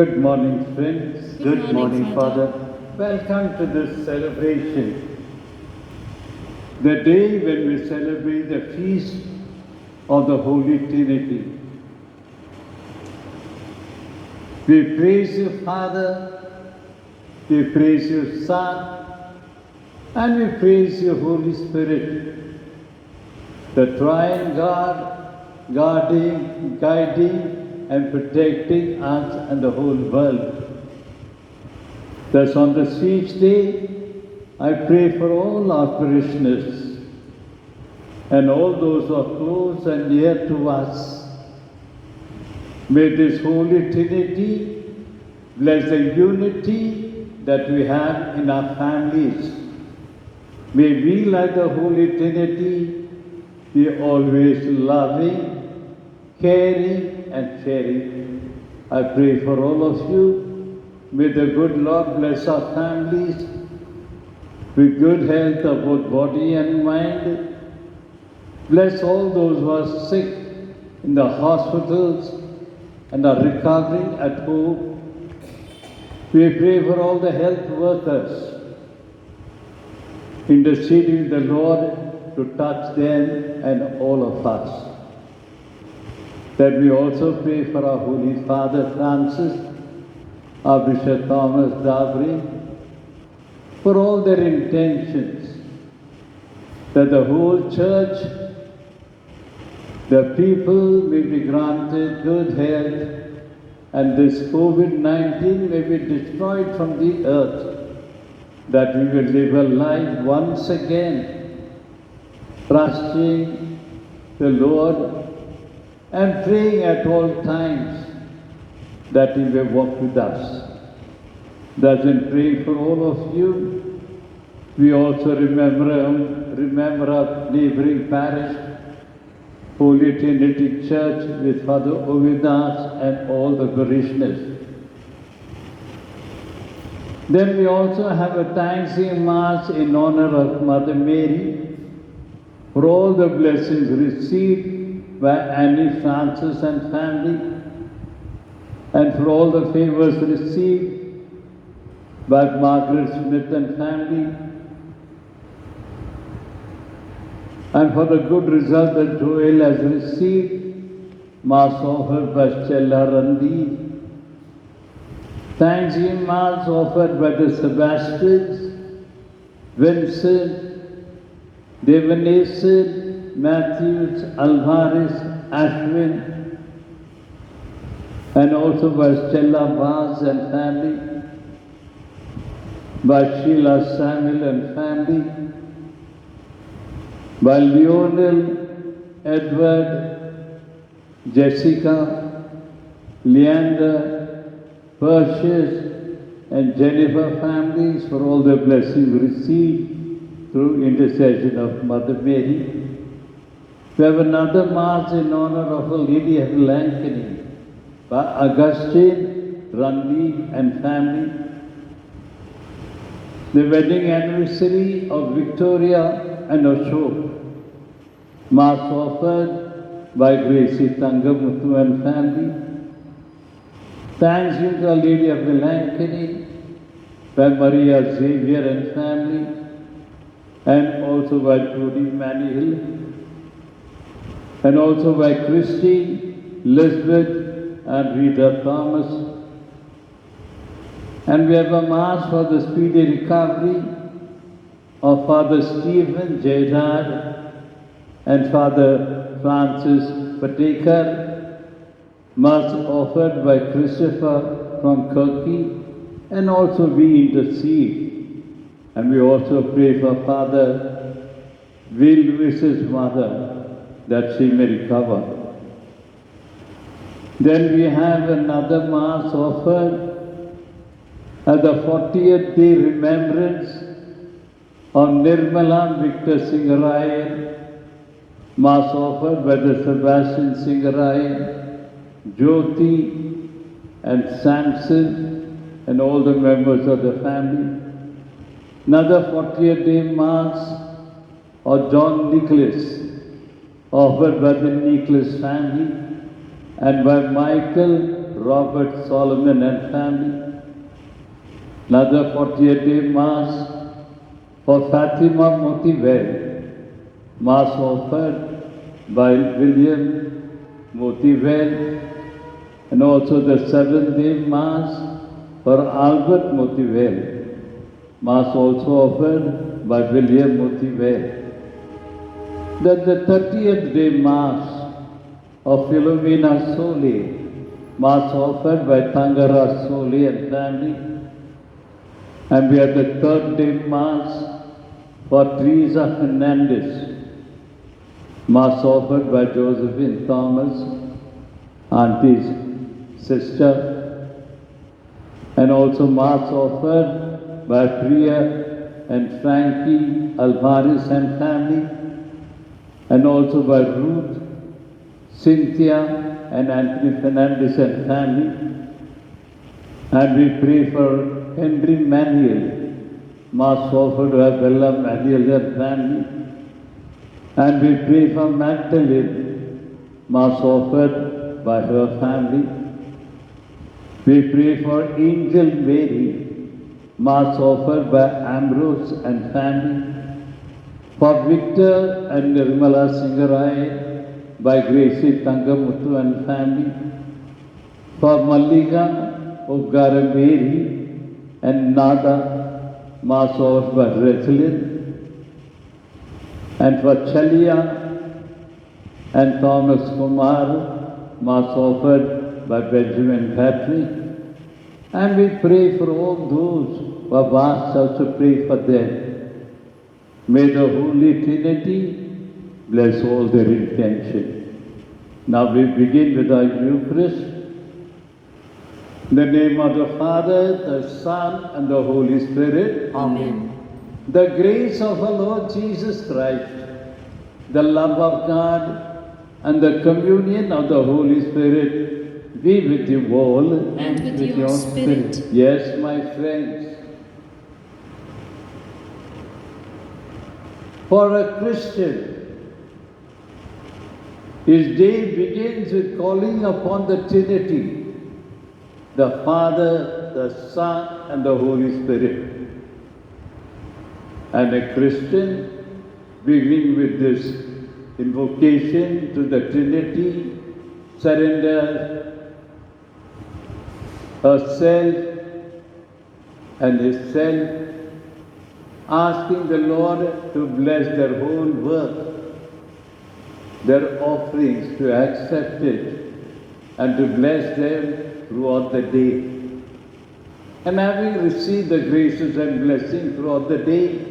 Good morning, friends. Good morning, Father. Welcome to this celebration. The day when we celebrate the feast of the Holy Trinity. We praise you, Father. We praise you, Son. And we praise you, Holy Spirit. The triune God, guarding, guiding, and protecting us and the whole world. Thus, on this feast day, I pray for all our parishioners and all those who are close and near to us. May this Holy Trinity bless the unity that we have in our families. May we, like the Holy Trinity, be always loving, caring, and sharing. I pray for all of you. May the good Lord bless our families with good health of both body and mind. Bless all those who are sick in the hospitals and are recovering at home. We pray for all the health workers, interceding the Lord to touch them and all of us. That we also pray for our Holy Father Francis, our Bishop Thomas D'Avril, for all their intentions, that the whole church, the people may be granted good health, and this COVID-19 may be destroyed from the earth, that we will live a life once again, trusting the Lord and praying at all times that He may walk with us. Thus, in praying for all of you, we also remember our neighboring parish, Holy Trinity Church, with Father Ovidas and all the parishioners. Then we also have a Thanksgiving Mass in honor of Mother Mary for all the blessings received by Annie Francis and family, and for all the favors received by Margaret Smith and family, and for the good result that Joel has received, Mass offered by Stella Randi. Thanksgiving Mass offered by the Sebastians, Vincent, Devanesan, Matthews, Alvarez, Ashwin, and also by Stella Vaz and family, by Sheila Samuel and family, by Lionel, Edward, Jessica, Leander, Perseus, and Jennifer families for all the blessings received through intercession of Mother Mary. We have another Mass in honor of Our Lady of Lankany by Augustine, Randy, and family. The wedding anniversary of Victoria and Ashok. Mass offered by Gracie Tangamuthu and family. Thanks to Our Lady of Lankany by Maria Xavier and family, and also by Judy Manihill, and also by Christy, Elizabeth, and Rita Thomas. And we have a Mass for the speedy recovery of Father Stephen Jaydar and Father Francis Patekar. Mass offered by Christopher from Turkey, and also we intercede. And we also pray for Father Will Lewis's mother, that she may recover. Then we have another Mass offered at the 40th day remembrance of Nirmala Victor Singarayan. Mass offered by the Sebastian Singarayan, Jyoti, and Samson, and all the members of the family. Another 40th day Mass of John Nicholas, offered by the Nicholas family, and by Michael, Robert Solomon and family. Another 48-day Mass for Fatima Motivel. Mass offered by William Motivel. And also the 7th-day Mass for Albert Motivel. Mass also offered by William Motivel. Then the 30th day Mass of Philomena Sole. Mass offered by Tangara Sole and family. And we have the 3rd day Mass for Teresa Hernandez. Mass offered by Josephine Thomas, auntie's sister. And also Mass offered by Priya and Frankie Alvarez and family. And also by Ruth, Cynthia and Anthony Fernandez and family. And we pray for Henry Manuel, Mass offered by Bella Manuel and family. And we pray for Magdalene, Mass offered by her family. We pray for Angel Mary, Mass offered by Ambrose and family. For Victor and Nirmala Singarai by Gracie Tangamuttu and family. For Mallika Ugara Mary and Nada, Mass offered by Resilin. And for Chalia and Thomas Kumar, Mass offered by Benjamin Patrick. And we pray for all those who have asked us to pray for them. May the Holy Trinity bless all their intention. Now we begin with our Eucharist. In the name of the Father, the Son, and the Holy Spirit. Amen. The grace of our Lord Jesus Christ, the love of God, and the communion of the Holy Spirit be with you all. And with your spirit. Yes, my friends. For a Christian, his day begins with calling upon the Trinity, the Father, the Son, and the Holy Spirit. And a Christian, beginning with this invocation to the Trinity, surrenders herself and his self, asking the Lord to bless their whole work, their offerings, to accept it, and to bless them throughout the day. And having received the graces and blessing throughout the day,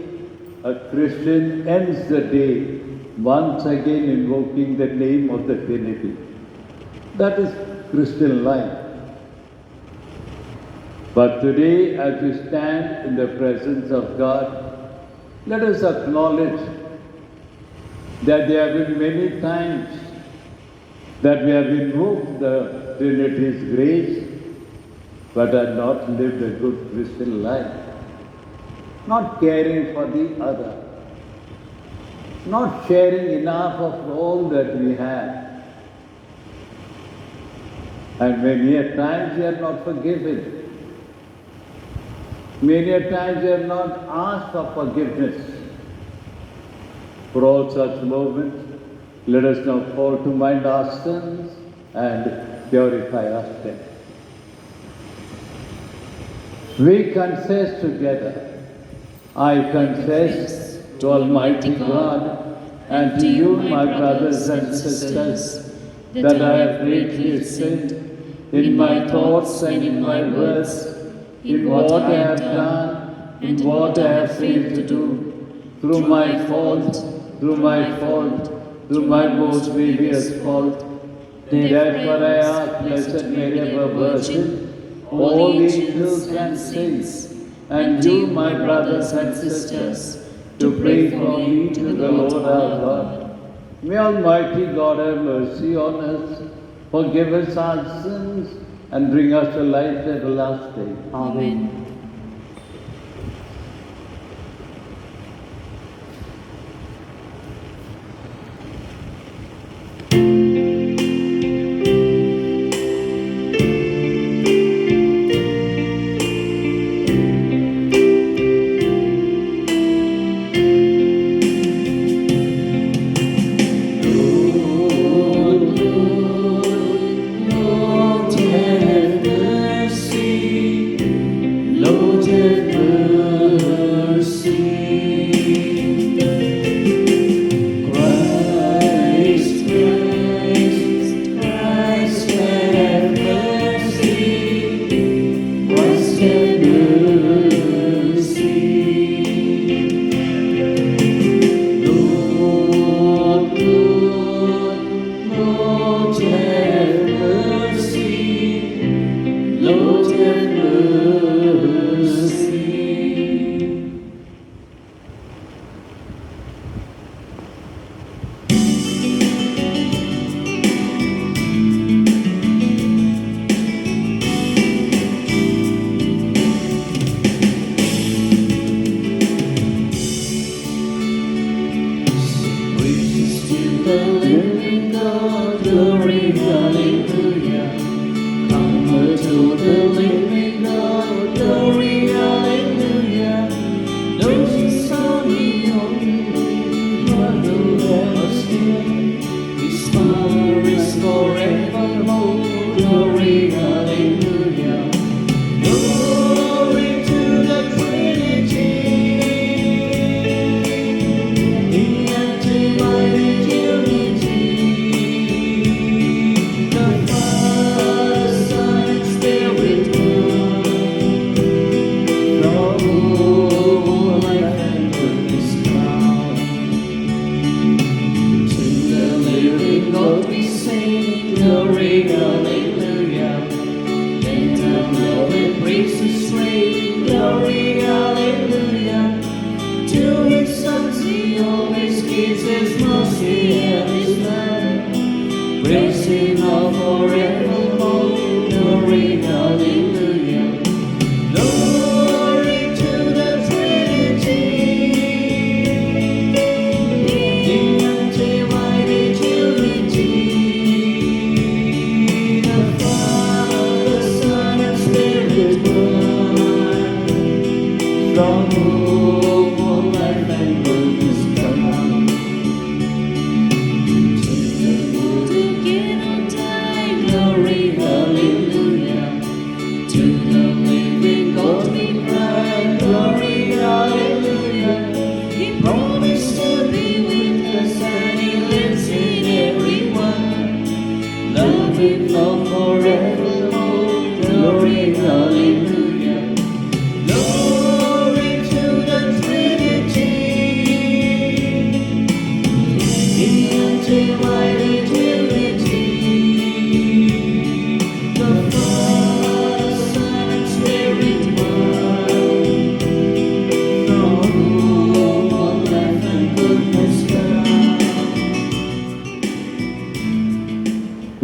a Christian ends the day once again invoking the name of the Trinity. That is Christian life. But today, as we stand in the presence of God, let us acknowledge that there have been many times that we have invoked the Trinity's grace, but have not lived a good Christian life, not caring for the other, not sharing enough of all that we have. And many a times we are not forgiven. Many a times we have not asked for forgiveness. For all such moments, let us now call to mind our sins and purify ourselves. We confess together. I confess to Almighty God and to you, my brothers and sisters, that I have greatly sinned in my thoughts and in my words, in what I have done, in what I have failed to do, through my fault, through my most grievous fault. Therefore I ask Blessed Mary, ever Virgin, all angels and saints, and you, my brothers and sisters, to pray for me to the Lord our God. May Almighty God have mercy on us, forgive us our sins, and bring us to life everlasting. Amen.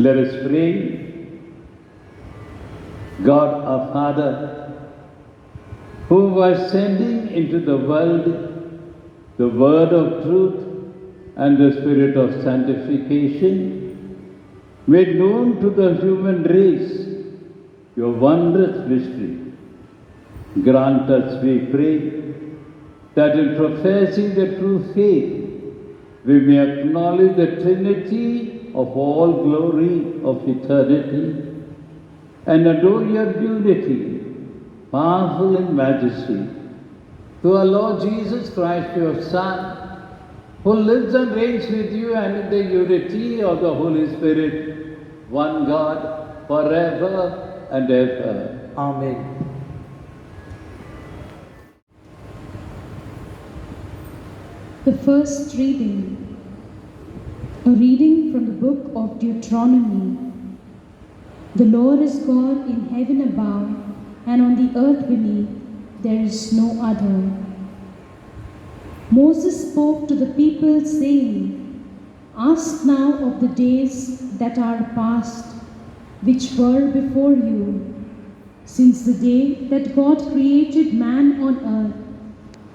Let us pray. God our Father, who was sending into the world the word of truth and the spirit of sanctification, made known to the human race your wondrous mystery. Grant us, we pray, that in professing the true faith, we may acknowledge the Trinity of all glory of eternity and adore your unity, powerful in majesty, through our Lord Jesus Christ, your Son, who lives and reigns with you and in the unity of the Holy Spirit, one God, forever and ever. Amen. The first reading. A reading from the book of Deuteronomy. The Lord is God in heaven above, and on the earth beneath, there is no other. Moses spoke to the people, saying, Ask now of the days that are past, which were before you, since the day that God created man on earth,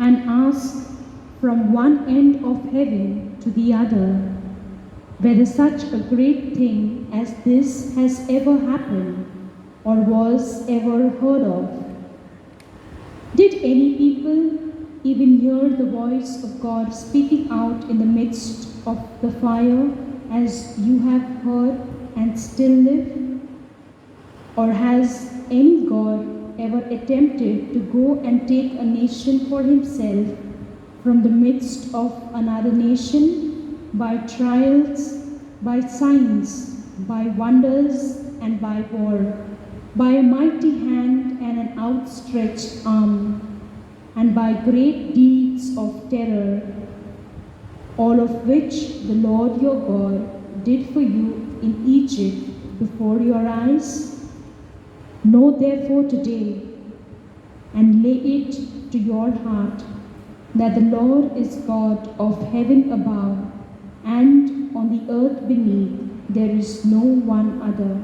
and ask from one end of heaven to the other, whether such a great thing as this has ever happened or was ever heard of. Did any people even hear the voice of God speaking out in the midst of the fire as you have heard and still live? Or has any God ever attempted to go and take a nation for himself from the midst of another nation by trials, by signs, by wonders, and by war, by a mighty hand and an outstretched arm, and by great deeds of terror, all of which the Lord your God did for you in Egypt before your eyes? Know therefore today, and lay it to your heart, that the Lord is God of heaven above, and on the earth beneath there is no one other.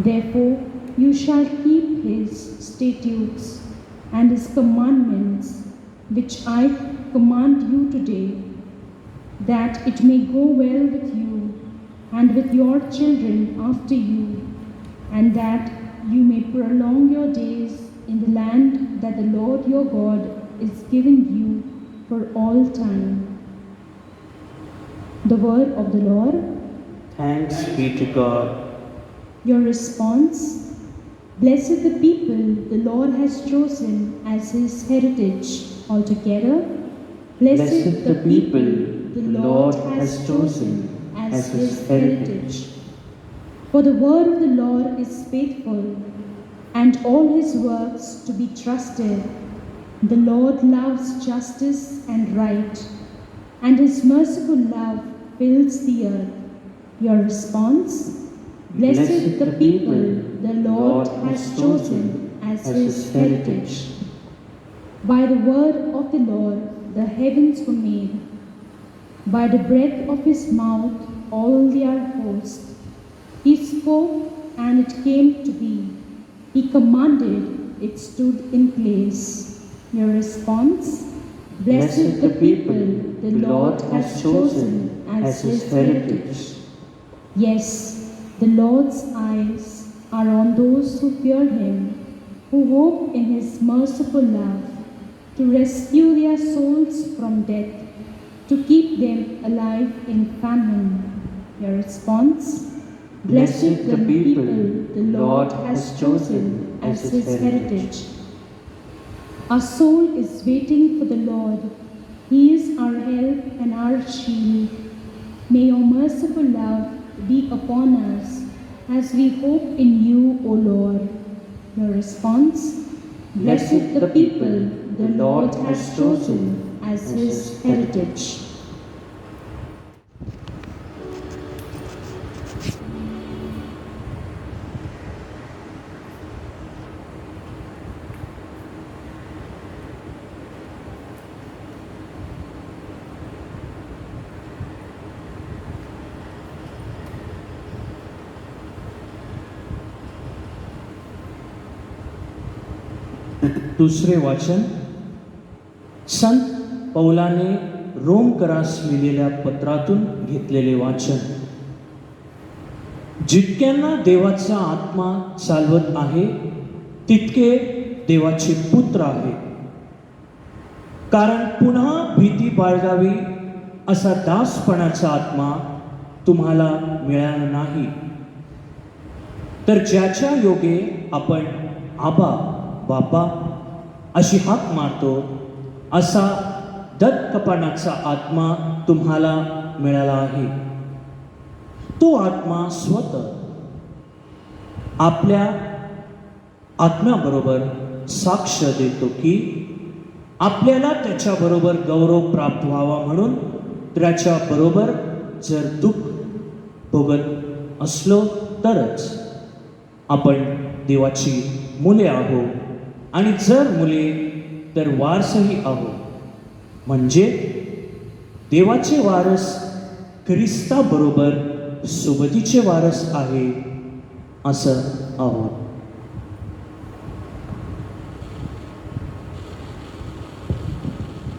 Therefore you shall keep his statutes and his commandments, which I command you today, that it may go well with you and with your children after you, and that you may prolong your days in the land that the Lord your God is giving you for all time. The word of the Lord. Thanks be to God. Your response: Blessed the people the Lord has chosen as his heritage. Altogether, Blessed the people the Lord has chosen as his heritage. For the word of the Lord is faithful, and all his works to be trusted. The Lord loves justice and right, and his merciful love fills the earth. Your response: Blessed the people the Lord has chosen as his heritage. By the word of the Lord the heavens were made, by the breath of his mouth all their host. He spoke, and it came to be. He commanded, it stood in place. Your response: Blessed the people the Lord has chosen as his heritage. Yes, the Lord's eyes are on those who fear him, who hope in his merciful love, to rescue their souls from death, to keep them alive in famine. Your response: Blessed the people the Lord has chosen as his heritage. Our soul is waiting for the Lord. He is our help and our shield. May your merciful love be upon us as we hope in you, O Lord. Your response: Blessed the people the Lord has chosen as his heritage. दुसरे वाचन संत पौलाने रोमकरास लिहिलेल्या पत्रातून घेतलेले वाचन. जितक्यांना देवाचा आत्मा चालवत आहे तितके देवाचे पुत्र आहे. कारण पुन्हा भीती बाळगावी असा दासपणाचा आत्मा तुम्हाला मिळाला नाही, तर ज्याच्या योगे आपण आबा बापा अशी हाक मारतो असा दत्तपणाचा आत्मा तुम्हाला मिळाला आहे. तो आत्मा स्वतः आपल्या आत्म्याबरोबर साक्ष देतो की आपल्याला त्याच्याबरोबर गौरव प्राप्त व्हावा म्हणून त्याच्याबरोबर जर दुःख भोगत असलो तरच आपण देवाची मुले आहो, आणि जर मुले तर वारसही आहो, म्हणजे देवाचे वारस ख्रिस्ताबरोबर सोबतीचे वारस आहे असं आहोत.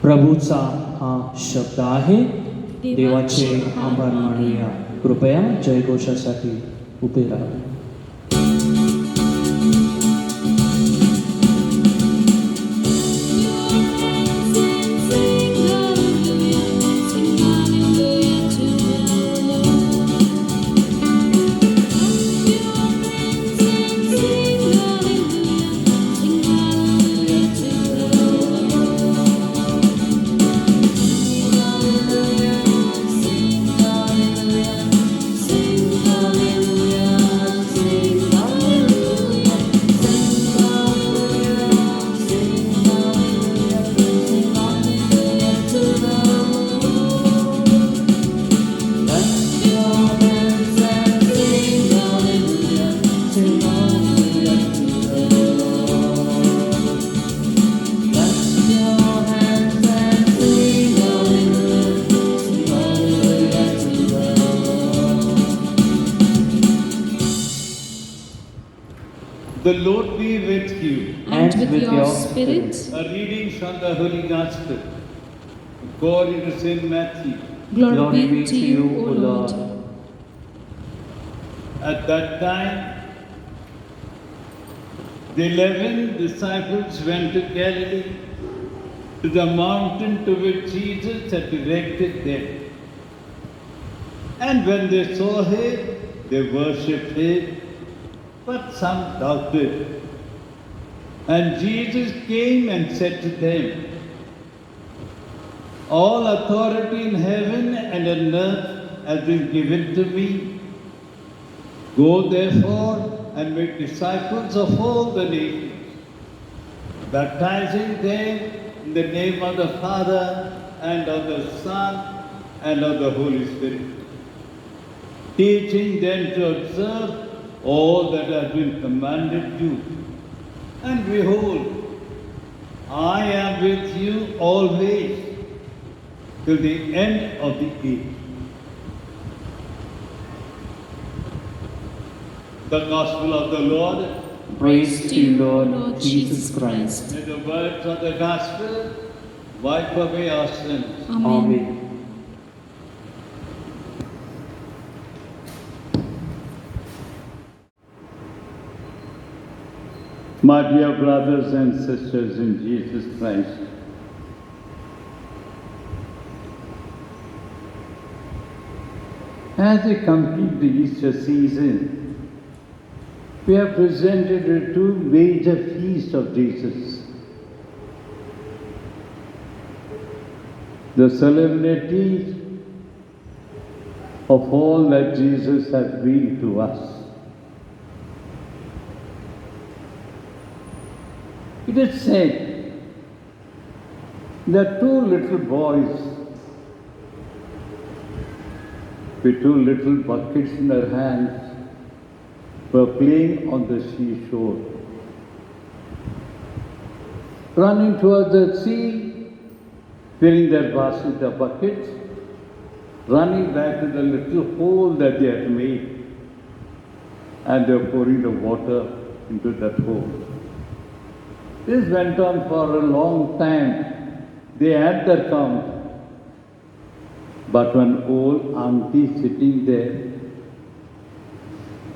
प्रभूचा हा शब्द आहे. देवाचे आभार मानूया. कृपया जयघोषासाठी उभे राहा. The Lord be with you. and with your spirit. A reading from the Holy Gospel according to St. Matthew. Glory be to you, O Lord. At that time, the 11 disciples went to Galilee, to the mountain to which Jesus had directed them. And when they saw him, they worshipped him, but some doubted. And Jesus came and said to them, "All authority in heaven and on earth has been given to me. Go therefore and make disciples of all the nations, baptizing them in the name of the Father and of the Son and of the Holy Spirit, teaching them to observe all that has been commanded you. And behold, I am with you always till the end of the age." The Gospel of the Lord. Praise to you, Lord Jesus Christ. May the words of the Gospel wipe away our sins. Amen. My dear brothers and sisters in Jesus Christ, as we complete the Easter season, we are presented with two major feasts of Jesus. The solemnities of all that Jesus has been to us. It is said that two little boys with two little buckets in their hands were playing on the seashore, running towards the sea, filling their baskets of buckets, running back to the little hole that they had made, and they were pouring the water into that hole. This went on for a long time. They had their count. But one old auntie sitting there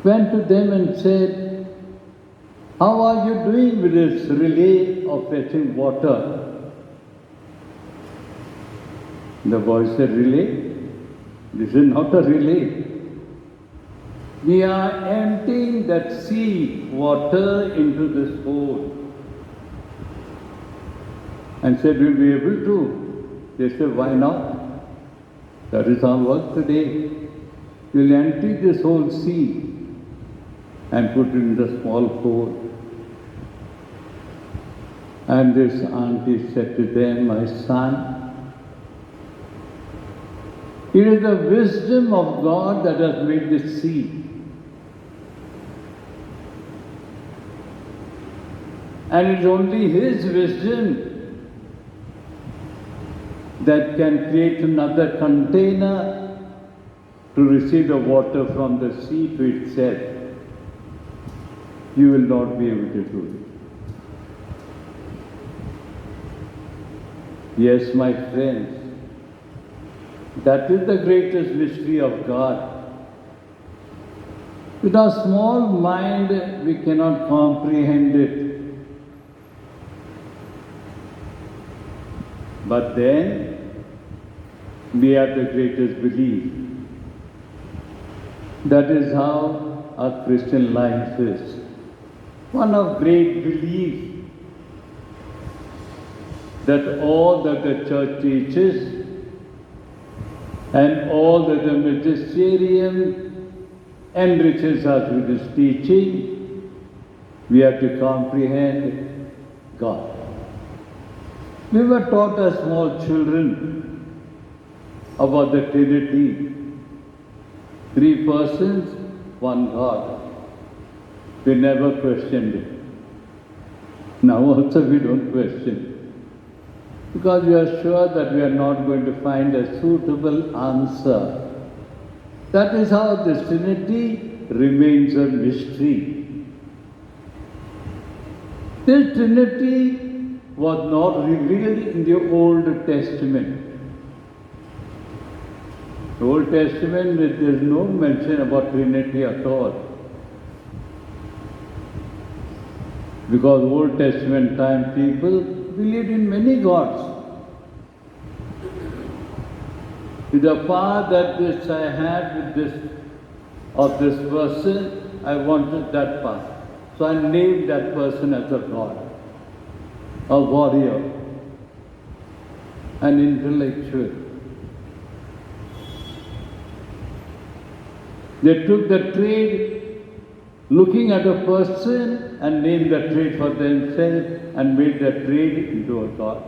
went to them and said, "How are you doing with this relay of fetching water?" The boy said, "Relay? This is not a relay. We are emptying that sea water into this hole." And said, "We'll be able to." They said, "Why not? That is our work today. We'll empty this whole sea and put it in the small hole." And this auntie said to them, "My son, it is the wisdom of God that has made this sea. And it's only His wisdom that can create another container to receive the water from the sea to itself. You will not be able to do it." Yes, my friends, that is the greatest mystery of God. With our small mind, we cannot comprehend it. But then, we have the greatest belief. That is how our Christian life is. One of great belief that all that the Church teaches and all that the magisterium enriches us with its teaching, we have to comprehend God. We were taught as small children about the Trinity. 3 persons, one God. We never questioned it. Now also we don't question it, because we are sure that we are not going to find a suitable answer. That is how the Trinity remains a mystery. This Trinity was not revealed in the Old Testament. The Old Testament, there is no mention about Trinity at all. Because Old Testament time people believed in many gods. With the power that this I had with this of this person, I wanted that power. So I named that person as a god, a warrior, an intellectual. They took the trade, looking at a person and named the trade for themselves and made the trade into a god.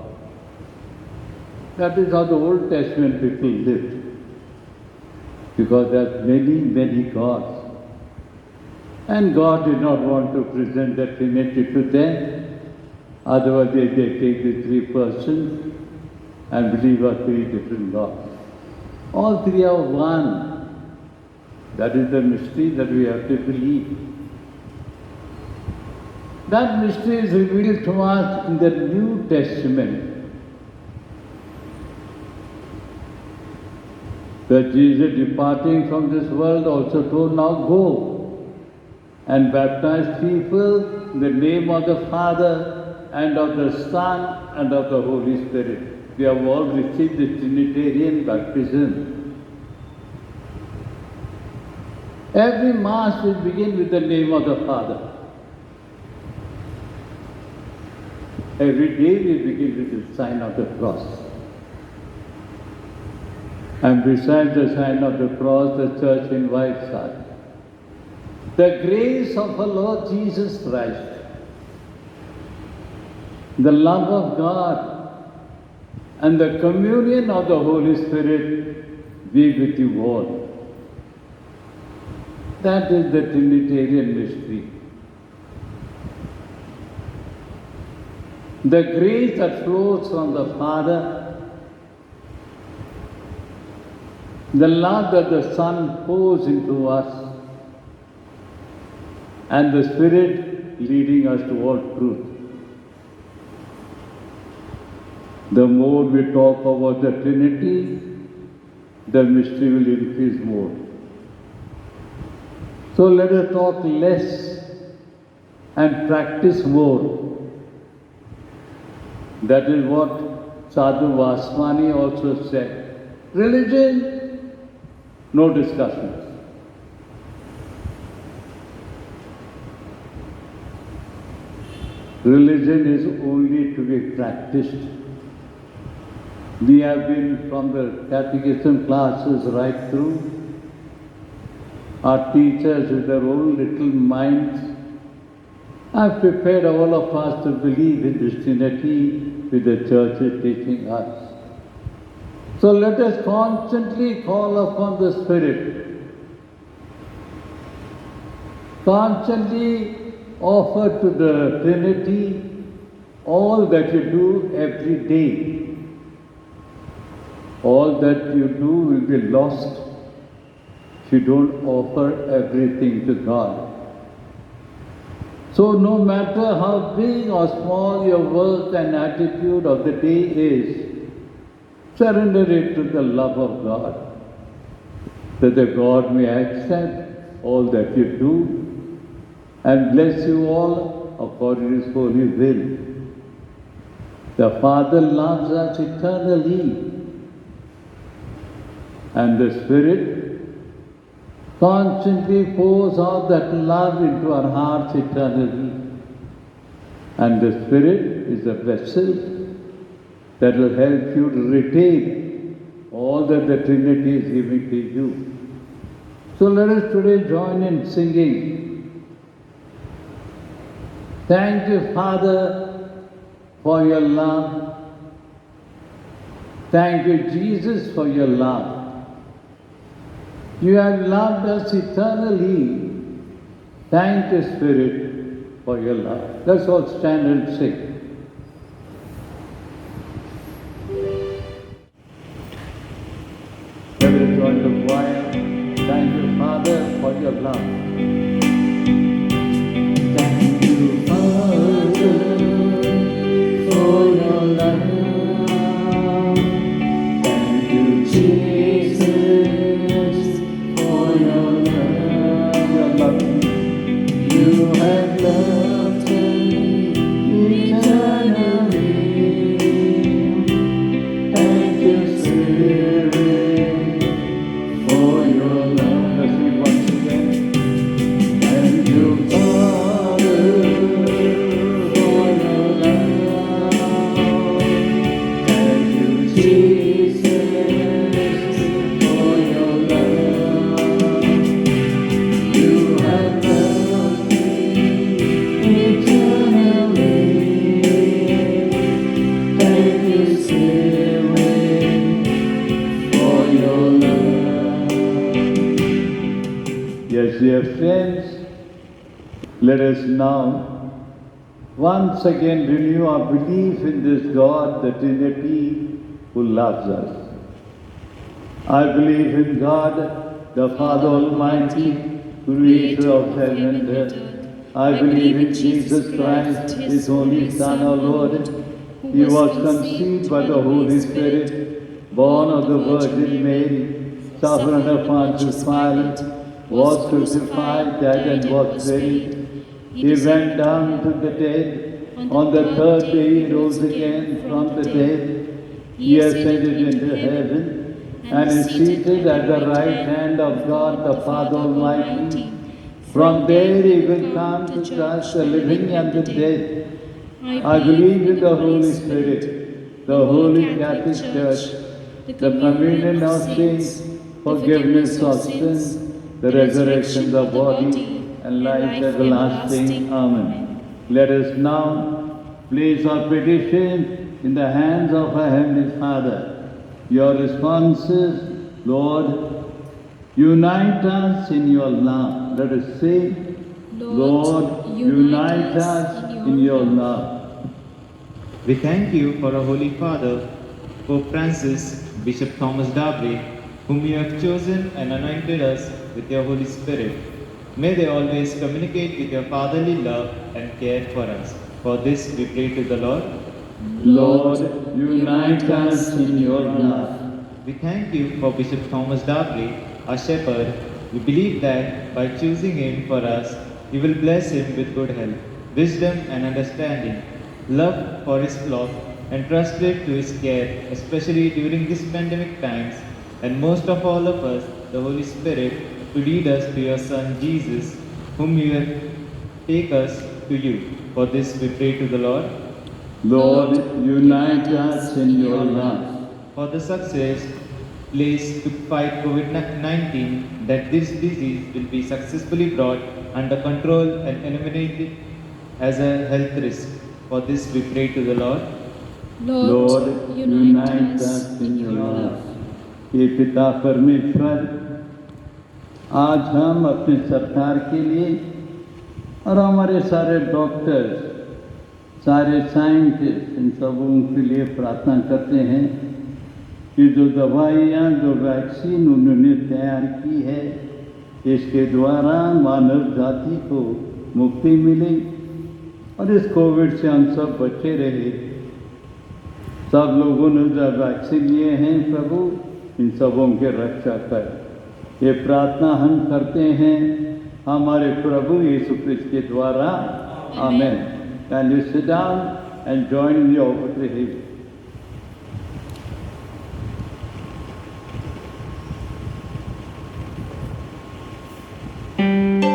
That is how the Old Testament people lived. Because there are many, many gods. And God did not want to present the Trinity to them. Otherwise they take the three persons and believe are three different gods. All three are one. That is the mystery that we have to believe. That mystery is revealed to us in the New Testament. Where Jesus, departing from this world, also told, now go and baptize people in the name of the Father and of the Son and of the Holy Spirit. We have all received the Trinitarian baptism. Every Mass will begin with the name of the Father. Every day we begin with the sign of the cross. And besides the sign of the cross, the Church invites us. The grace of our Lord Jesus Christ, the love of God, and the communion of the Holy Spirit be with you all. That is the Trinitarian mystery. The grace that flows from the Father, the love that the Son pours into us, and the Spirit leading us to all truth. The more we talk about the Trinity, the mystery will increase more. So let us talk less and practice more. That is what Sadhu Vaswani also said. Religion, no discussions. Religion is only to be practiced. We have been from the catechism classes right through. Our teachers with their own little minds have prepared all of us to believe in this Trinity with the Church is teaching us. So let us constantly call upon the Spirit. Constantly offer to the Trinity all that you do every day. All that you do will be lost if you don't offer everything to God. So no matter how big or small your work and attitude of the day is, surrender it to the love of God, that the God may accept all that you do and bless you all according to His holy will. The Father loves us eternally, and the Spirit constantly pours out that love into our hearts eternally. And the Spirit is a vessel that will help you to retain all that the Trinity is giving to you. So let us today join in singing. Thank you, Father, for your love. Thank you, Jesus, for your love. You have loved us eternally. Thank you, Spirit, for your love. Let's all stand and sing. Let us join the choir. Thank you, Father, for your love. Thank you, Father. Let us now once again renew our belief in this God, the Trinity, who loves us. I believe in God, the Father Almighty, creator of heaven and earth. I believe in Jesus Christ, His only Son, our Lord. He was conceived by the Holy Spirit, born of the Virgin Mary, suffered under Pontius Pilate, was crucified, died, and was buried. He went down to the dead. On the third day he rose again from the dead. He ascended into heaven and is seated at the right hand of God the Father Almighty. From there he will come to judge the living and the dead. I believe in the Holy Spirit, the Holy Catholic Church, the communion of saints, forgiveness of sins, the resurrection of the body, and life everlasting. Amen. Let us now place our petition in the hands of our Heavenly Father. Your response is, Lord, unite us in your love. Let us say, Lord, unite us in your love. We thank you for our Holy Father, Pope Francis, Bishop Thomas Darby, whom you have chosen and anointed us with your Holy Spirit. May they always communicate with your fatherly love and care for us. For this we pray to the Lord. Lord, unite us in your love. We thank you for Bishop Thomas Darby, our shepherd. We believe that by choosing him for us, you will bless him with good health, wisdom and understanding, love for his flock, and trusted to his care, especially during these pandemic times, and most of all of us, the Holy Spirit, to lead us to your Son Jesus, whom you have take us to you. For this we pray to the Lord. Lord, unite us in your love. For the success placed to fight COVID-19, that this disease will be successfully brought under control and eliminated as a health risk. For this we pray to the Lord. Lord, unite us in your love. हे पिता परमेश्वर, आज हम अपने सरकार के लिए और हमारे सारे डॉक्टर्स, सारे साइंटिस्ट, इन सबों के लिए प्रार्थना करते हैं कि जो दवाइयाँ, जो वैक्सीन उन्होंने तैयार की है, इसके द्वारा मानव जाति को मुक्ति मिले और इस कोविड से हम सब बचे रहे। सब लोगों ने जो वैक्सीन लिए हैं, प्रभु इन सबों के रक्षा कर। ये प्रार्थना हम करते हैं हमारे प्रभु यीशु क्रिस्त के द्वारा। आमेन। Can you sit down and join in the offertory hymn? Thank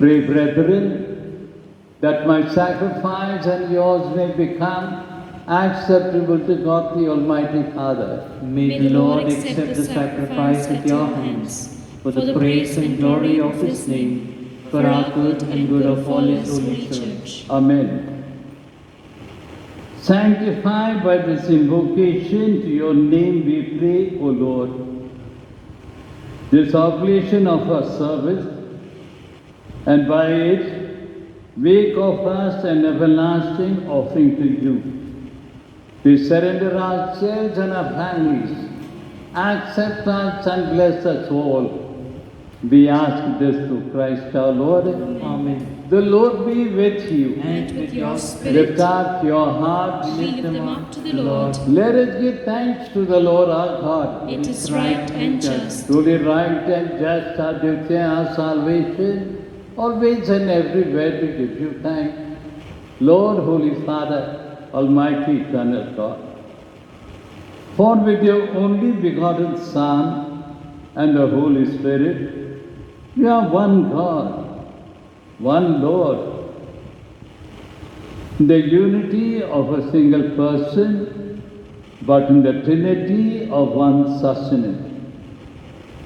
Pray, brethren, that my sacrifice and yours may become acceptable to God the Almighty Father. May the Lord accept the sacrifice at your hands, for the praise and glory of his name, for our good and good of all his holy church. Amen. Sanctified by this invocation to your name, we pray, O Lord, this oblation of our service, and by it make of us an everlasting offering to you. We surrender ourselves and our families. Accept us and bless us all. We ask this through Christ our Lord. Amen. The Lord be with you. And with your spirit, Lift up your hearts. we lift them up to the Lord. Let us give thanks to the Lord our God. It is right and just. Truly right and just are duty our salvation, always and everywhere to give you thanks. Lord, Holy Father, Almighty, eternal God, for with your only begotten Son and the Holy Spirit, you are one God, one Lord, in the unity of a single person, but in the Trinity of one sustenance.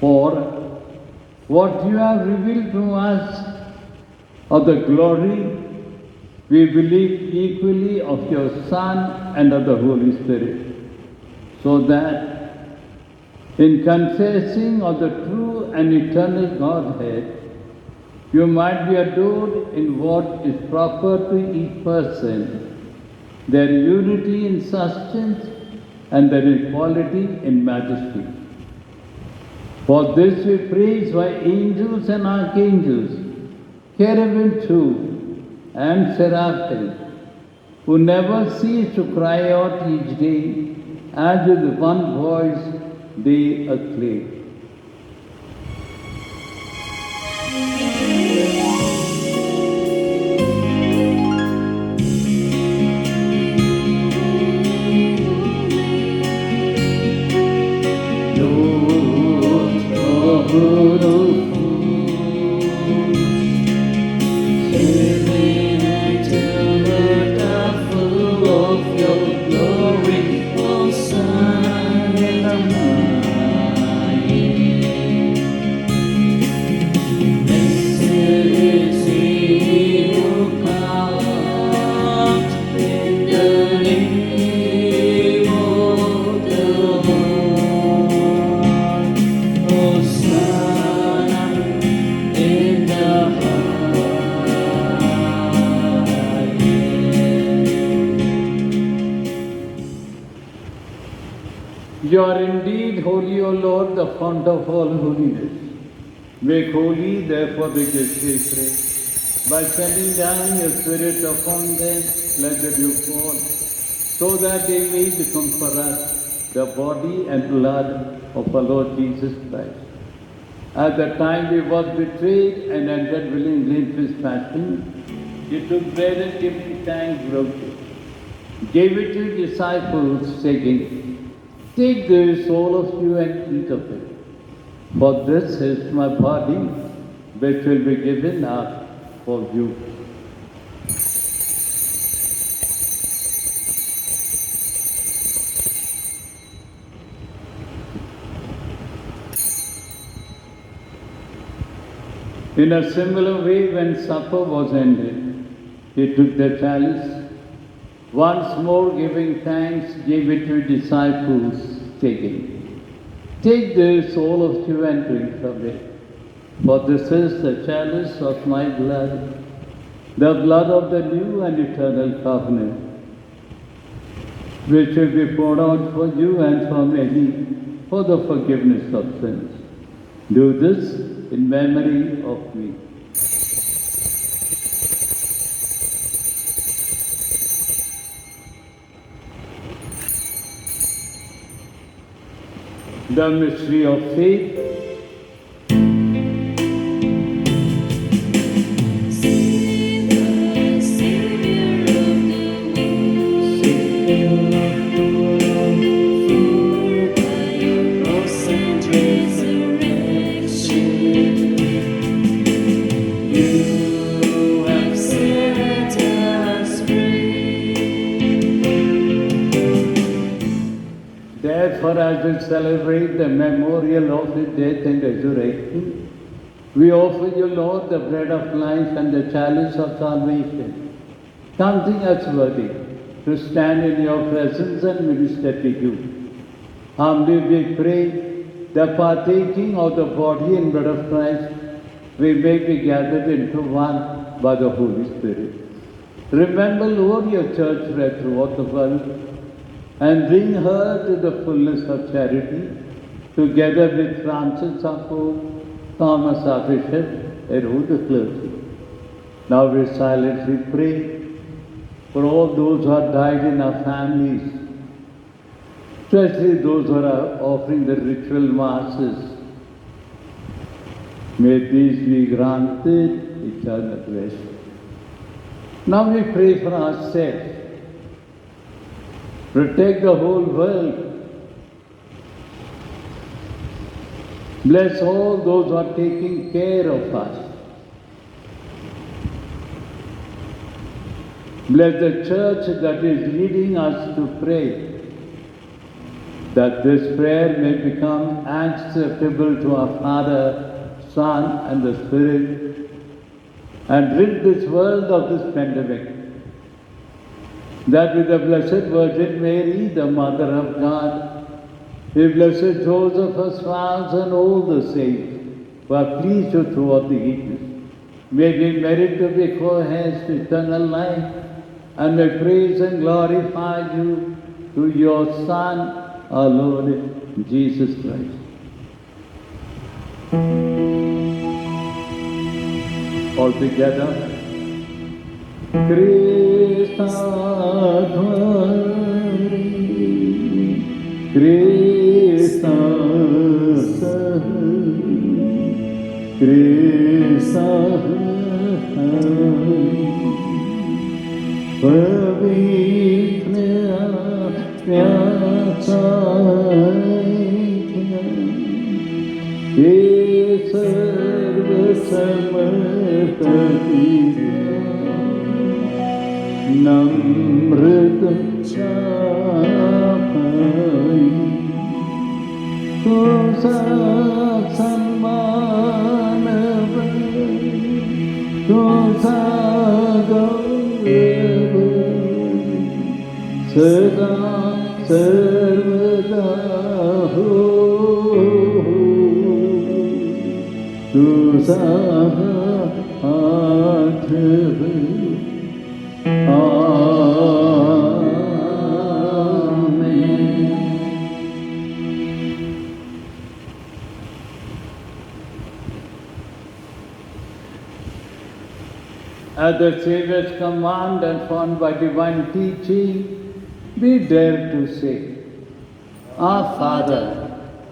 For what you have revealed to us of the glory, we believe equally of your Son and of the Holy Spirit, so that in confessing of the true and eternal Godhead, you might be adored in what is proper to each person, their unity in substance and their equality in majesty. For this we praise by angels and archangels, cherubim too, and seraphim, who never cease to cry out each day, as with one voice they acclaim. You are indeed holy, O Lord, the fount of all holiness. Make holy, therefore, the gifts we pray. By sending down your Spirit upon them, let the dew fall, so that they may become for us the body and blood of our Lord Jesus Christ. At the time he was betrayed and entered willingly into his passion, he took bread and giving thanks, broke it, gave it to his disciples, saying, "Take this, all of you, and eat of it. For this is my body, which will be given up for you." In a similar way, when supper was ended, he took the chalice, once more giving thanks, gave it to his disciples, saying, "Take this, all of you, and drink of it. For this is the chalice of my blood, the blood of the new and eternal covenant, which will be poured out for you and for many for the forgiveness of sins. Do this in memory of me. The mystery of faith. Therefore, as we celebrate the memorial of his death and resurrection, we offer you, Lord, the bread of life and the chalice of salvation, counting us worthy to stand in your presence and minister to you. Humbly we pray that partaking of the body and blood of Christ, we may be gathered into one by the Holy Spirit. Remember, Lord, your church spread throughout the world, and bring her to the fullness of charity, together with Francis our Pope, Thomas our Bishop, and all the clergy. Now we silently pray for all those who have died in our families, especially those who are offering the ritual masses. May these be granted eternal rest. Now we pray for ourselves. Protect the whole world. Bless all those who are taking care of us. Bless the church that is leading us to pray, that this prayer may become acceptable to our Father, Son, and the Spirit, and rid this world of this pandemic. That with the Blessed Virgin Mary, the Mother of God, with Blessed Joseph, her spouse, and all the saints who are pleased you throughout the ages, may we merit to be co-heirs to eternal life, and may praise and glorify you through your Son, our Lord Jesus Christ. All together. Krista Dhari, Krista Sahari, Krista Hari, Pavitra Vyachaya, Ye Sarva Samartati, Namrtam Chapai, Tosa Sammanava, Tosa Gaurava, Sada Sarvada Ho, Tosa Adhava. Amen. At the Saviour's command and formed by divine teaching, we dare to say, Our Father,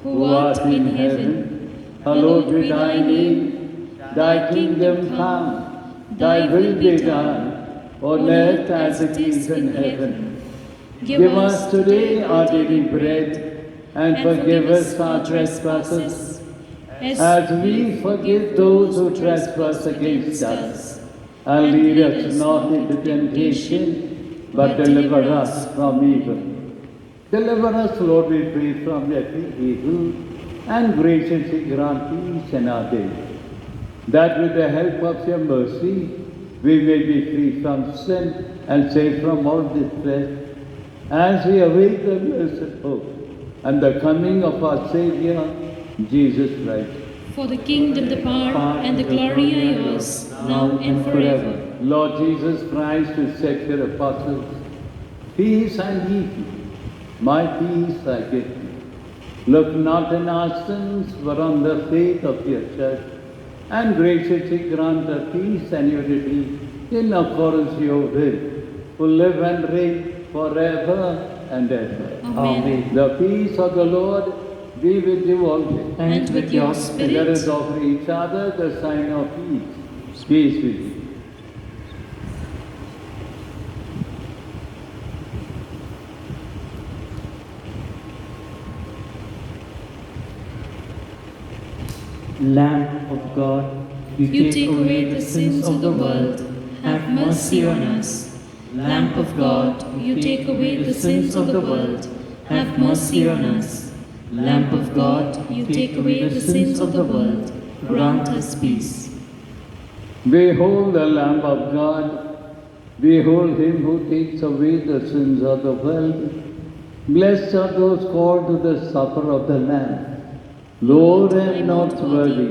who art in heaven, hallowed be thy name. Thy kingdom come, thy will be done, on earth as it is in heaven. Give us today our daily bread, and forgive us our trespasses, as we forgive those who trespass against us. And lead us not into temptation, but deliver us from evil. Deliver us, Lord, we pray, from every evil, and graciously grant peace in our days, that with the help of your mercy, we may be free from sin and safe from all distress, as we await the blessed hope and the coming of our Saviour, Jesus Christ. For the kingdom, the power, and the glory are yours, now and forever. Lord Jesus Christ, who said to your apostles, "Peace I leave you, my peace I give you. Look not on our sins, but on the faith of your church, and graciously grant her peace and unity in accordance with your will, who live and reign forever and ever." Amen. The peace of the Lord be with you always. And with your Let us spirit. offer each other the sign of peace. Peace with you. Lamb of God, you take away the sins of the world, have mercy on us. Lamb of God, you take away the sins of the world, have mercy on us. Lamb of God, you take away the sins of the world, grant us peace. Behold the Lamb of God. Behold him who takes away the sins of the world. Blessed are those called to the supper of the Lamb. Lord, I am not worthy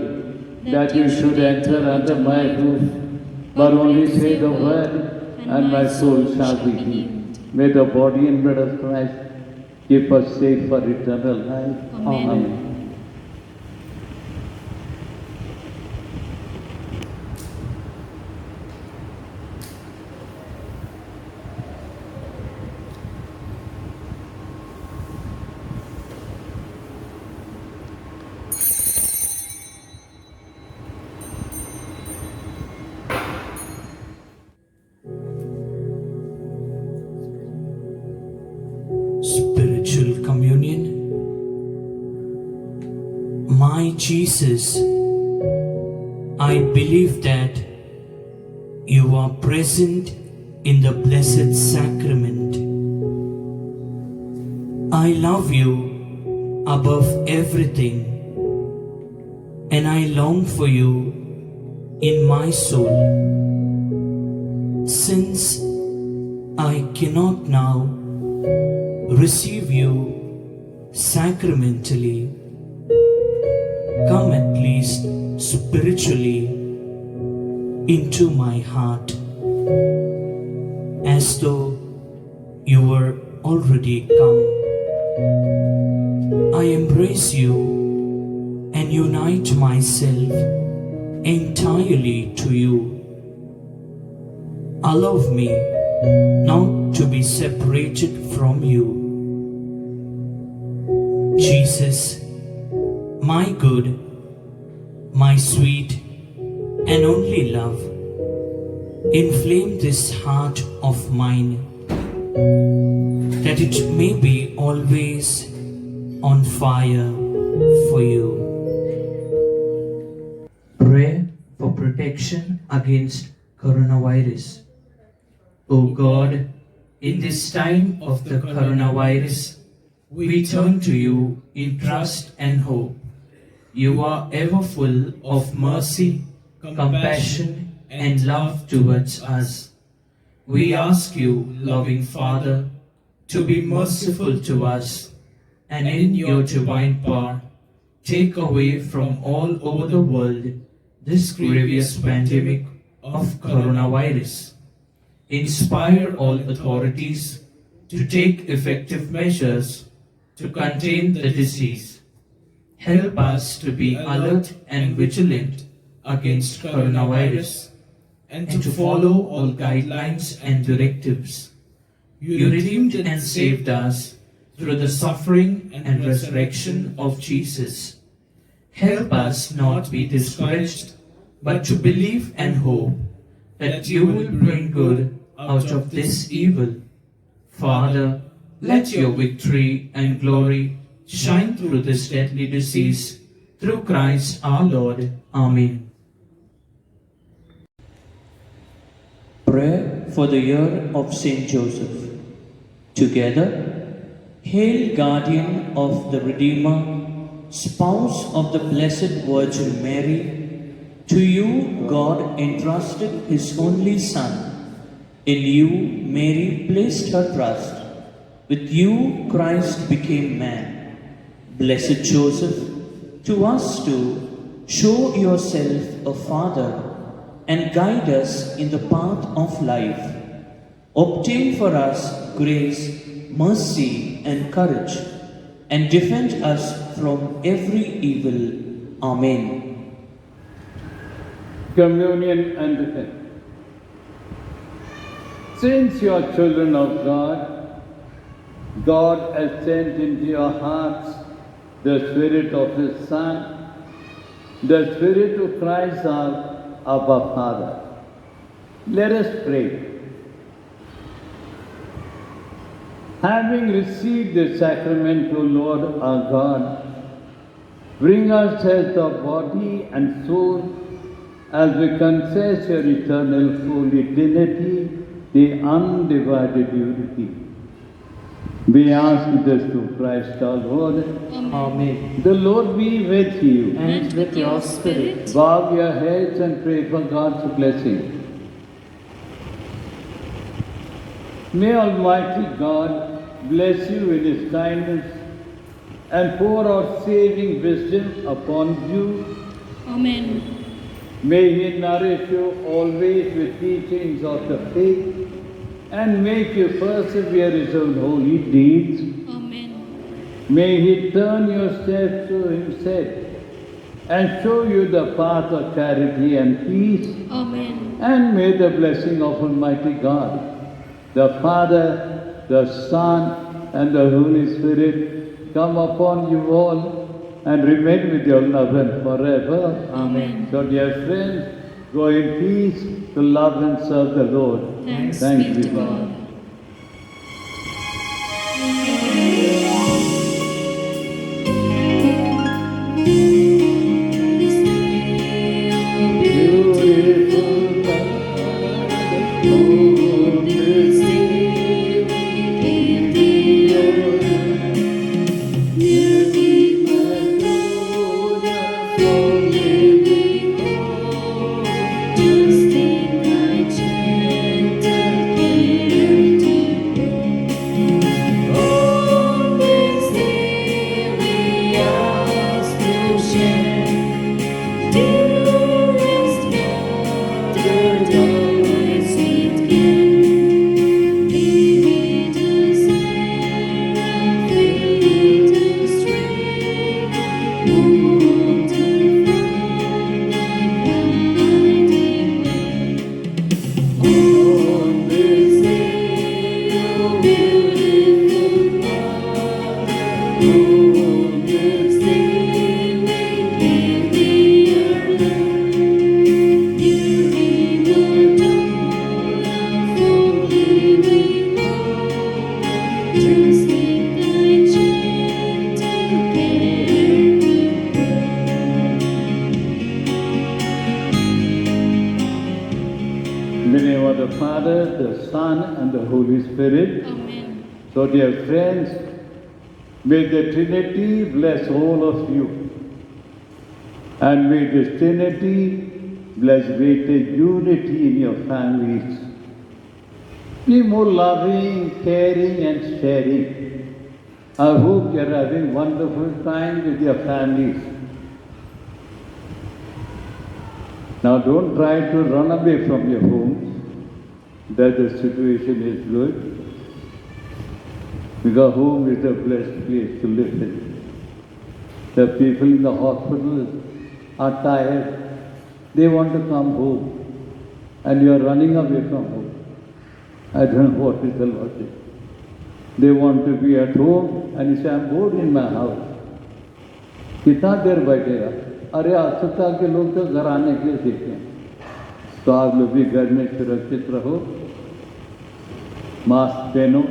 that you should enter under my roof, but only say the word, and my soul shall be healed. May the body and blood of Christ keep us safe for eternal life. Amen. Spiritual Communion. My Jesus, I believe that you are present in the Blessed Sacrament. I love you above everything, and I long for you in my soul. Since I cannot now receive you sacramentally, come at least spiritually into my heart, as though you were already come. I embrace you and unite myself entirely to you. Allow me not to be separated from you. Jesus, my good, my sweet and only love, inflame this heart of mine, that it may be always on fire for you. Prayer for protection against coronavirus. O God, in this time of the coronavirus, we turn to you in trust and hope. You are ever full of mercy, compassion, and love towards us. We ask you, loving Father, to be merciful to us, and in your divine power, take away from all over the world this grievous pandemic of coronavirus. Inspire all authorities to take effective measures to contain the disease. Help us to be alert and vigilant against coronavirus and to follow all guidelines and directives. You redeemed and saved us through the suffering and resurrection of Jesus. Help us not be discouraged, but to believe and hope that you will bring good out of this evil. Father, let your victory and glory shine through this deadly disease, through Christ our Lord. Amen. Prayer for the year of Saint Joseph. Together, hail guardian of the Redeemer, spouse of the Blessed Virgin Mary, to you God entrusted his only Son. In you Mary placed her trust. With you Christ became man. Blessed Joseph, to us too, show yourself a father. and guide us in the path of life. Obtain for us grace, mercy, and courage, and defend us from every evil. Amen. Communion and defense. Since you are children of God, God has sent into your hearts the Spirit of His Son, the Spirit who cries out, Abba, Father. Let us pray. Having received the sacrament, O Lord our God, bring us health of body and soul as we confess your eternal holy Trinity, the undivided unity. We ask this through Christ our Lord. Amen. The Lord be with you. And with your spirit. Bow your heads and pray for God's blessing. May Almighty God bless you in His kindness and pour out saving wisdom upon you. Amen. May He nourish you always with teachings of the faith and make you persevere in His own holy deeds. Amen. May He turn your steps to Himself and show you the path of charity and peace. Amen. And may the blessing of Almighty God, the Father, the Son, and the Holy Spirit come upon you all and remain with your love and forever. Amen. So, dear friends, go in peace to love and serve the Lord. Thanks Thanks be to God. Beautiful God, oh, this day we give thee your beautiful Lord, for living God. Just take thy gentle care to on this day we ask to share dearest gathered always with care. Be desire and faith and strength, water from thy guiding way. On this day, O beautiful Mother, on this day we give thee our love. You be the dawn of all living hope. Just take thy gentle care to In the name of the Father, the Son, and the Holy Spirit. Amen. So, dear friends, may the Trinity bless all of you. And may this Trinity bless greater unity in your families. Be more loving, caring, and sharing. I hope you are having wonderful time with your families. Now, don't try to run away from your homes, that the situation is good, because home is a blessed place to live in. The people in the hospital are tired, they want to come home, and you are running away from home. I don't know what is the logic. They want to be at home, and you say, I'm bored in my house. कितना देर बैठेगा? अरे अस्पताल के लोग तो घर आने के लिए सीखते हैं। तो आप लोग भी घर में सुरक्षित रहो, मास्क पहनो,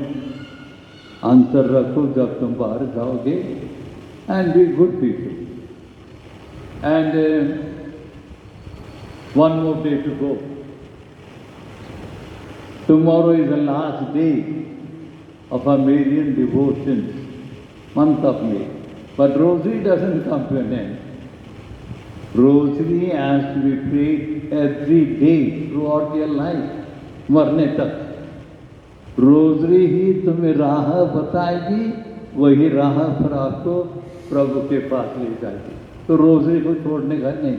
अंतर रखो जब तुम बाहर जाओगे, and be good people. And one more day to go. Tomorrow is the last day of our Marian devotions, month of May. But Rosary doesn't come to an end. Rosary has to be prayed every day throughout your life, मरने तक। Rosary ही तुम्हें राह बताएगी, वही राह पर आपको प्रभु के पास ले जाएगी। तो रोजरी को छोड़ने का नहीं।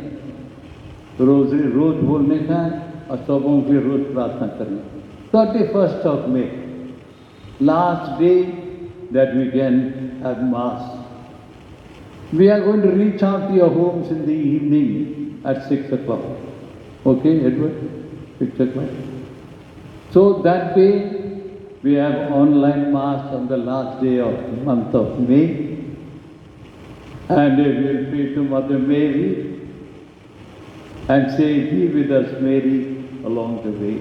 रोजरी रोज बोलने का है और सबों की रोज प्रार्थना करनी. 31st of May, last day that we can have Mass. We are going to reach out to your homes in the evening at 6 o'clock. Okay, Edward? 6 o'clock. So that day we have online Mass on the last day of the month of May. And we will pray to Mother Mary and say, be with us, Mary, along the way.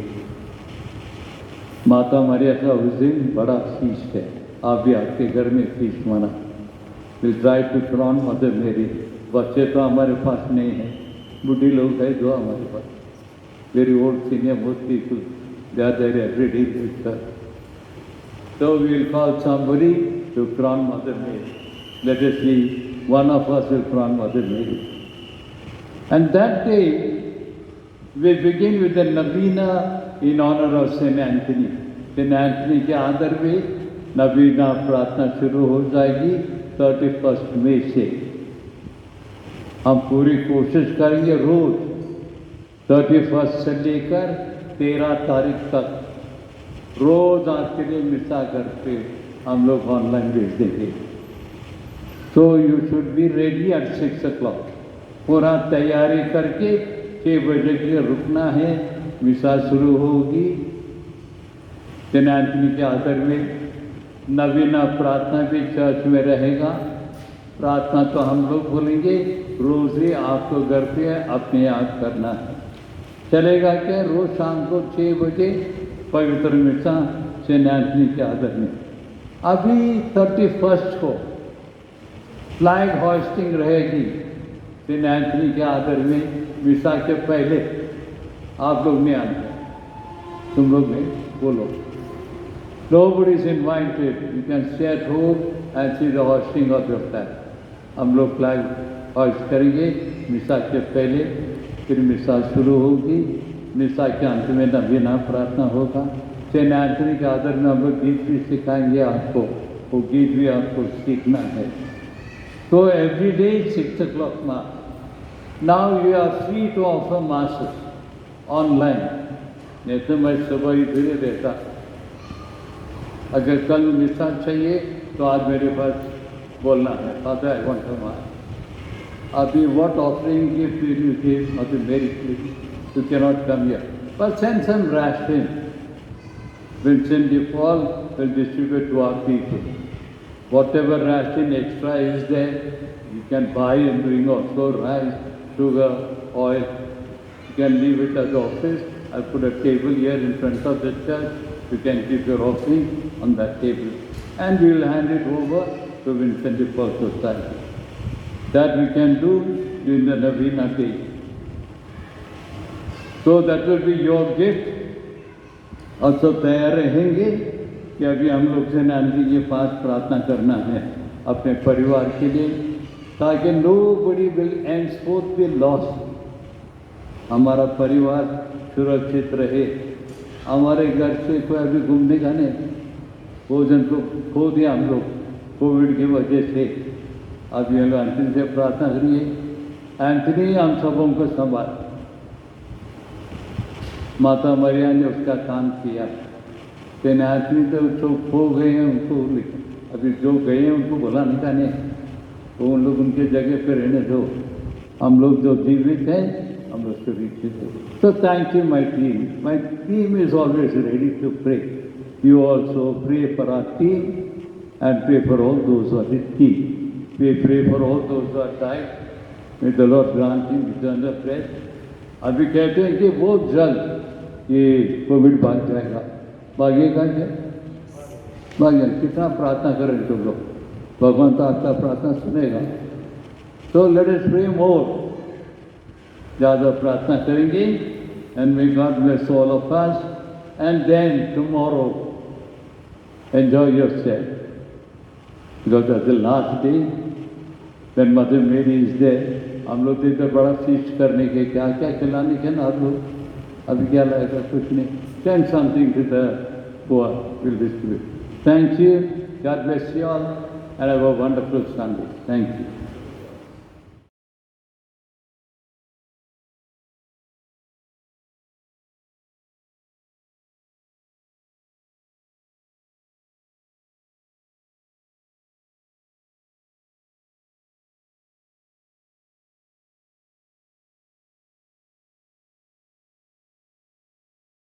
माता मरिया का उस दिन बड़ा feast है. आप भी आपके घर में फीस्ट मना. We'll try to crown Mother Mary. बच्चे तो हमारे पास नहीं हैं, बुढ़ी लोग हैं जो हमारे पास. Very old senior most people, they are there every day with her. So we will call somebody to crown Mother Mary. Let us see, one of us will crown Mother Mary. And that day, we begin with the novena in honor of Saint Anthony. Saint Anthony के आदर में नवीना प्रार्थना शुरू हो जाएगी 31st मई से. हम पूरी कोशिश करेंगे रोज 31st से लेकर 13 तारीख तक रोज आपके लिए मिसा घर पे हम लोग ऑनलाइन भेज देंगे. So you should be ready at 6 o'clock. पूरा तैयारी करके 6 बजे के लिए रुकना है. मिसा शुरू होगी सेंट एंथनी के आदर में. नवीना प्रार्थना भी चर्च में रहेगा. प्रार्थना तो हम लोग बोलेंगे, रोज़ी आपको घर पे अपने याद करना है. चलेगा क्या? रोज शाम को 6 बजे पवित्र मिसा सेंट एंथनी के आदर में. अभी 31st को फ्लैग होस्टिंग रहेगी सेंट एंथनी के आदर में. मिसा के पहले आप लोग नहीं आते, तुम लोग नहीं, बोलो. Nobody is invited. You can stay at home and see the hoisting of your flag. हम लोग फ्लैग होस्ट करेंगे मिसा के पहले. फिर मिसा शुरू होगी. मिसा के अंत में नवीना प्रार्थना होगा. सेंट एंथनी के आदर में हम लोग गीत भी सिखाएंगे आपको. वो गीत भी आपको सीखना है. So every day 6 o'clock Mass. Now you are free to offer Masses online. नहीं तो मैं सुबह ही धीरे रहता. अगर कल मिसा चाहिए तो आज मेरे पास बोलना है, Father, I want a Mass. अभी what offering gift will you give? Mother Mary, please. You cannot come here. But send some ration. Vincent de Paul will distribute to our people. Whatever ration extra is there, you can buy and bring also rice, sugar, oil. You can leave it at the office. I'll put a table here in front of the church. You can keep your offering on that table. And we will hand it over to Vincent de Paul Society. That we can do during the Novena day. So that will be your gift. Also तैयार रहेंगे कि अभी हम लोग Saint Anthony के पास प्रार्थना करना है अपने परिवार के लिए, ताकि nobody will henceforth be lost. हमारा परिवार सुरक्षित रहे. हमारे घर से कोई अभी घूमने का नहीं. वो जन को खो दिया हम लोग कोविड की वजह से. अब ये लोग एंथनी से प्रार्थना करिए, एंथनी हम सबों को संभाल. माता मरिया ने उसका काम किया. सेंट एंथनी तो जो खो गए हैं उनको, अभी जो गए हैं उनको बुलाने का नहीं, तो उन लोग उनके जगह पे रहने दो. हम लोग जो जीवित हैं हम लोग सुरक्षित हैं. So thank you, my team. My team is always ready to pray. You also pray for our team and pray for all those who are the team. We pray for all those who are died. May the Lord grant him eternal rest. अभी कहते हैं कि बहुत जल्द ये Covid भाग जाएगा. भागेगा क्या? भागेगा. कितना प्रार्थना करें तुम लोग, भगवान तो आपका प्रार्थना सुनेगा. So let us pray more. ज़्यादा प्रार्थना करेंगे. And may God bless all of us. And then tomorrow, enjoy yourself. Because that's the last day when Mother Mary is there. हम लोग इधर बड़ा फीस्ट करने के क्या क्या खिलाने के ना. आप लोग अभी क्या लगेगा? कुछ नहीं. Send something to the poor. We'll distribute. Thank you. God bless you all. And have a wonderful Sunday. Thank you.